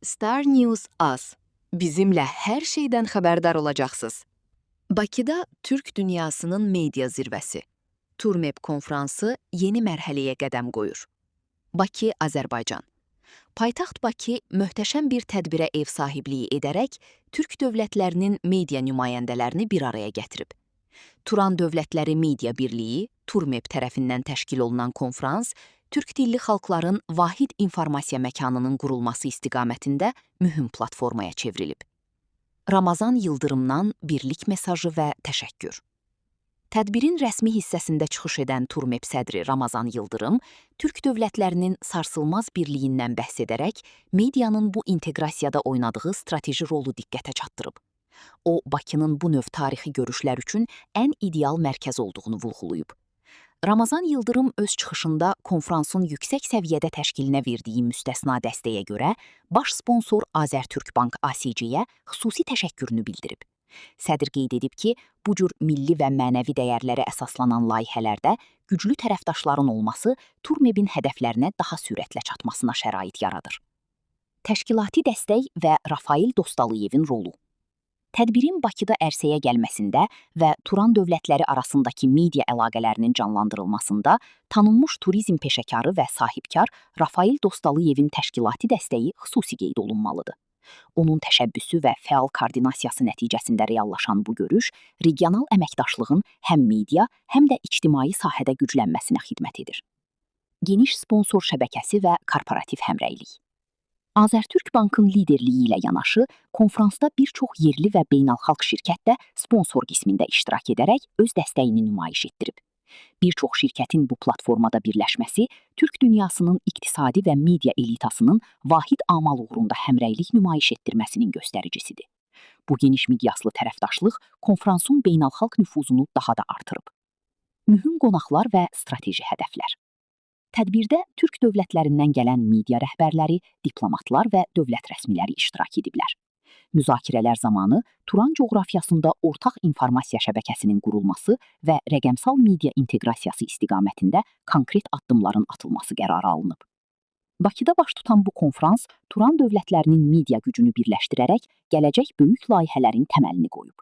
Star News Az. Bizimlə hər şeydən xəbərdar olacaqsınız. Bakıda Türk dünyasının media zirvəsi. Turmep konfransı yeni mərhələyə qədəm qoyur. Bakı, Azərbaycan. Paytaxt Bakı möhtəşəm bir tədbirə ev sahibliyi edərək Türk dövlətlərinin media nümayəndələrini bir araya gətirib. Turan Dövlətləri Media Birliyi, Turmep tərəfindən təşkil olunan konfrans, Türk dilli xalqların vahid informasiya məkanının qurulması istiqamətində mühüm platformaya çevrilib. Ramazan Yıldırımdan birlik mesajı və təşəkkür. Tədbirin rəsmi hissəsində çıxış edən Turmep sədri Ramazan Yıldırım, Türk dövlətlərinin sarsılmaz birliyindən bəhs edərək medianın bu inteqrasiyada oynadığı strateji rolu diqqətə çatdırıb. O, Bakının bu növ tarixi görüşlər üçün ən ideal mərkəz olduğunu vurğulayıb. Ramazan Yıldırım öz çıxışında konfransın yüksək səviyyədə təşkilinə verdiyi müstəsna dəstəyə görə baş sponsor Azərtürkbank ASC-yə xüsusi təşəkkürünü bildirib. Sədr qeyd edib ki, bu cür milli və mənəvi dəyərlərə əsaslanan layihələrdə güclü tərəfdaşların olması Turmebin hədəflərinə daha sürətlə çatmasına şərait yaradır. Təşkilati dəstək və Rafail Dostalıyevin rolu. Tədbirin Bakıda ərsəyə gəlməsində və Turan dövlətləri arasındakı media əlaqələrinin canlandırılmasında tanınmış turizm peşəkarı və sahibkar Rafail Dostalıyevin təşkilati dəstəyi xüsusi qeyd olunmalıdır. Onun təşəbbüsü və fəal koordinasiyası nəticəsində reallaşan bu görüş regional əməkdaşlığın həm media, həm də ictimai sahədə güclənməsinə xidmət edir. Geniş sponsor şəbəkəsi və korporativ həmrəylik. Azərtürkbankın liderliyi ilə yanaşı, konfransda bir çox yerli və beynəlxalq şirkət də sponsor qismində iştirak edərək öz dəstəyini nümayiş etdirib. Bir çox şirkətin bu platformada birləşməsi Türk dünyasının iqtisadi və media elitasının vahid amal uğrunda həmrəylik nümayiş etdirməsinin göstəricisidir. Bu geniş miqyaslı tərəfdaşlıq konfransın beynəlxalq nüfuzunu daha da artırıb. Mühüm qonaqlar və strateji hədəflər. Tədbirdə Türk dövlətlərindən gələn media rəhbərləri, diplomatlar və dövlət rəsmiləri iştirak ediblər. Müzakirələr zamanı Turan coğrafiyasında ortaq informasiya şəbəkəsinin qurulması və rəqəmsal media inteqrasiyası istiqamətində konkret addımların atılması qərarı alınıb. Bakıda baş tutan bu konfrans Turan dövlətlərinin media gücünü birləşdirərək gələcək böyük layihələrin təməlini qoyub.